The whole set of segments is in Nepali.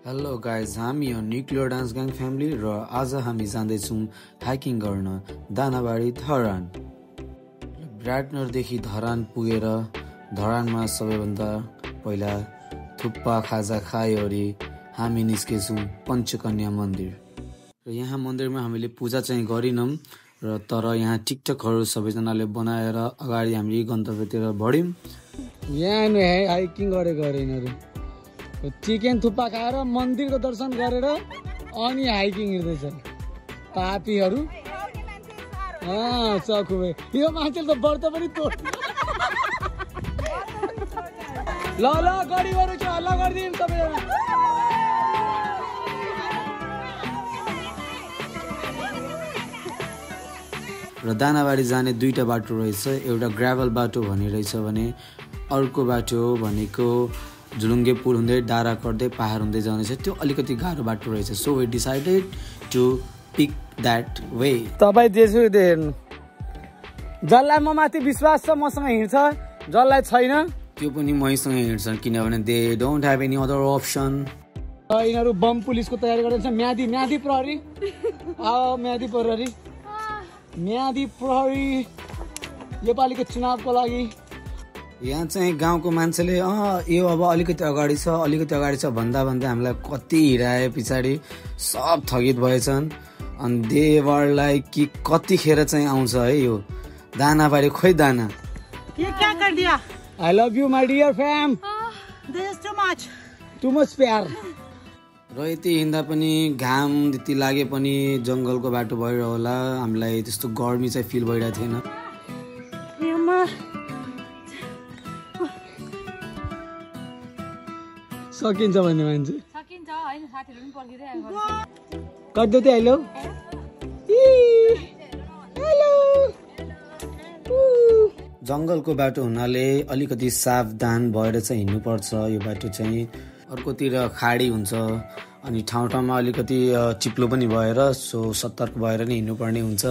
हेलो गाइज, हामी यो न्युक्लियर डान्स ग्याङ फ्यामिली र आज हामी जाँदैछौँ हाइकिङ गर्न दानाबारी धरान। विराटनगरदेखि धरान पुगेर धरानमा सबैभन्दा पहिला थुक्पा खाजा खायोरी हामी निस्केछौँ पञ्चकन्या मन्दिर। र यहाँ मन्दिरमा हामीले पूजा चाहिँ गरिनौँ र तर यहाँ टिकटकहरू सबैजनाले बनाएर अगाडि हामी गन्तव्यतिर बढ्यौँ। यहाँ हाइकिङ गरेको अरे यिनीहरू चिकन थुक्पा खाएर मन्दिरको दर्शन गरेर अनि हाइकिङ हिँड्दैछ पापीहरू। सकुबे यो मान्छेले त व्रत पनि तोड। ल ल गरीबहरू के हल्ला गरिदिउँ सबैजना। र दानाबारी जाने दुईटा बाटो रहेछ, एउटा ग्राभल बाटो भनिरहेछ भने अर्को बाटो भनेको झुलुङ्गे पुल हुँदै डाँडा कर्दै पहाड हुँदै जाने छ, त्यो अलिकति गाह्रो बाटो रहेछ। So we decided to pick that way. तपाईँ त्यसो हेर्नु, जसलाई म माथि विश्वास छ मसँग हिँड्छ, जसलाई छैन त्यो पनि मैसँग हिँड्छन्, किनभने they don't have any other option. यिनीहरू बम पुलिसको तयारी गर्दैछ। म्यादी प्रहरी म्यादी प्रहरी योपालिको चुनावको लागि। यहाँ चाहिँ गाउँको मान्छेले यो अब अलिकति अगाडि छ भन्दा हामीलाई कति हिँडाए पछाडि सब थगित भएछन्। अनि देवरलाई कि कतिखेर चाहिँ आउँछ है यो दानाबारी, खोइ दाना। I love you my dear fam, too much प्यार। र यति हिँड्दा पनि घाम त्यति लागे पनि जङ्गलको बाटो भएर होला हामीलाई त्यस्तो गर्मी चाहिँ फिल भइरहेको थिएन। सकिन्छ भन्ने मान्छे कट्दै थियो। हेलो जङ्गलको बाटो हुनाले अलिकति सावधान भएर चाहिँ हिँड्नुपर्छ। यो बाटो चाहिँ अर्कोतिर खाडी हुन्छ अनि ठाउँमा अलिकति चिप्लो पनि भएर सो सतर्क भएर नै हिँड्नुपर्ने हुन्छ।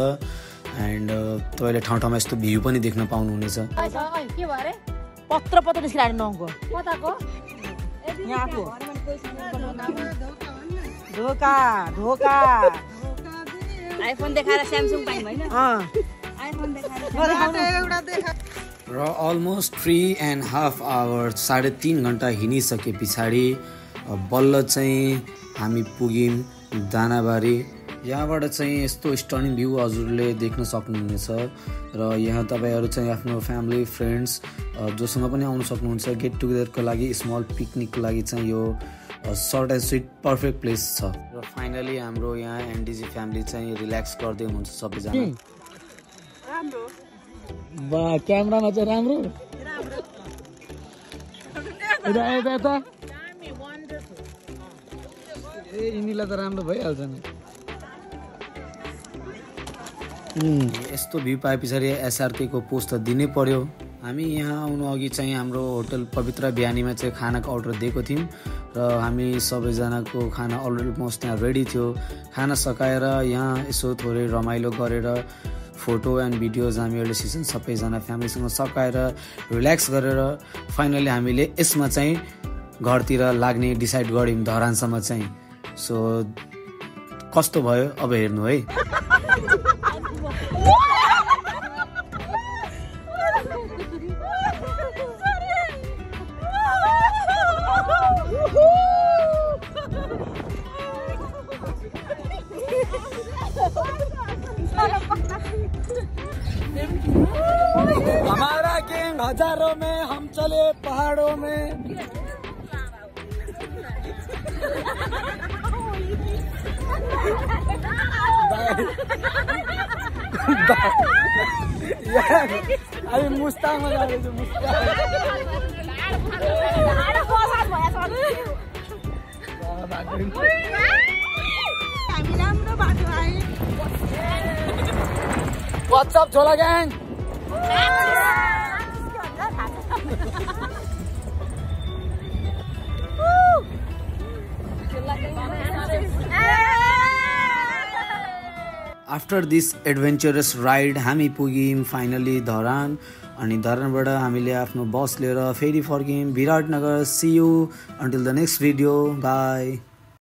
एन्ड तपाईँले ठाउँमा यस्तो भ्यू पनि देख्न पाउनुहुनेछ। पत्र निस्किरहेको नङको यहाँको धोका आइफोन देखाएर स्यामसङ पाइम हैन, आइफोन देखाएर। र अलमोस्ट 3.5 आवर्स 3.5 घन्टा हिँडिसके पछाडि बल्ल चाहिँ हामी पुग्यौँ दानाबारी। यहाँबाट चाहिँ यस्तो स्टनिङ भ्यू हजुरले देख्न सक्नुहुनेछ। र यहाँ तपाईँहरू चाहिँ आफ्नो फ्यामिली फ्रेन्ड्स जोसँग पनि आउनु सक्नुहुन्छ। गेट टुगेदरको लागि, स्मल पिकनिकको लागि चाहिँ यो short and sweet perfect place छ। र फाइनली हाम्रो यहाँ एनडिजी फ्यामिली चाहिँ रिल्याक्स गर्दै हुनुहुन्छ सबैजना। क्यामेरामा चाहिँ राम्रो यिनीलाई त राम्रो भइहाल्छ नि। यस्तो भ्यू पाए पछाडि एसआरके को पोस्ट त दिनै पर्यो। हामी यहाँ आउनु अघि चाहिँ हाम्रो होटल पवित्र बिहानीमा चाहिँ खानाको अर्डर दिएको थियौँ र हामी सबैजनाको खाना अलमोस्ट यहाँ रेडी थियो। खाना सकाएर यहाँ यसो थोरै रमाइलो गरेर फोटो एन्ड भिडियोज हामीहरूले सिजन सबैजना फ्यामिलीसँग सकाएर रिल्याक्स गरेर फाइनली हामीले यसमा चाहिँ घरतिर लाग्ने डिसाइड गऱ्यौँ धरानसम्म चाहिँ। सो कस्तो भयो अब हेर्नु है। हमारा गैंग हजारों में, हम चले पहाड़ों में। अभी मुस्ताङमा जाँदैछु। What's up, Chola gang? After this adventurous ride हामी पुग्यौँ फाइनली धरान। अनि धरानबाट हामीले आफ्नो बस लिएर फेरि फर्क्यौँ Biratnagar. See you until the next video, by.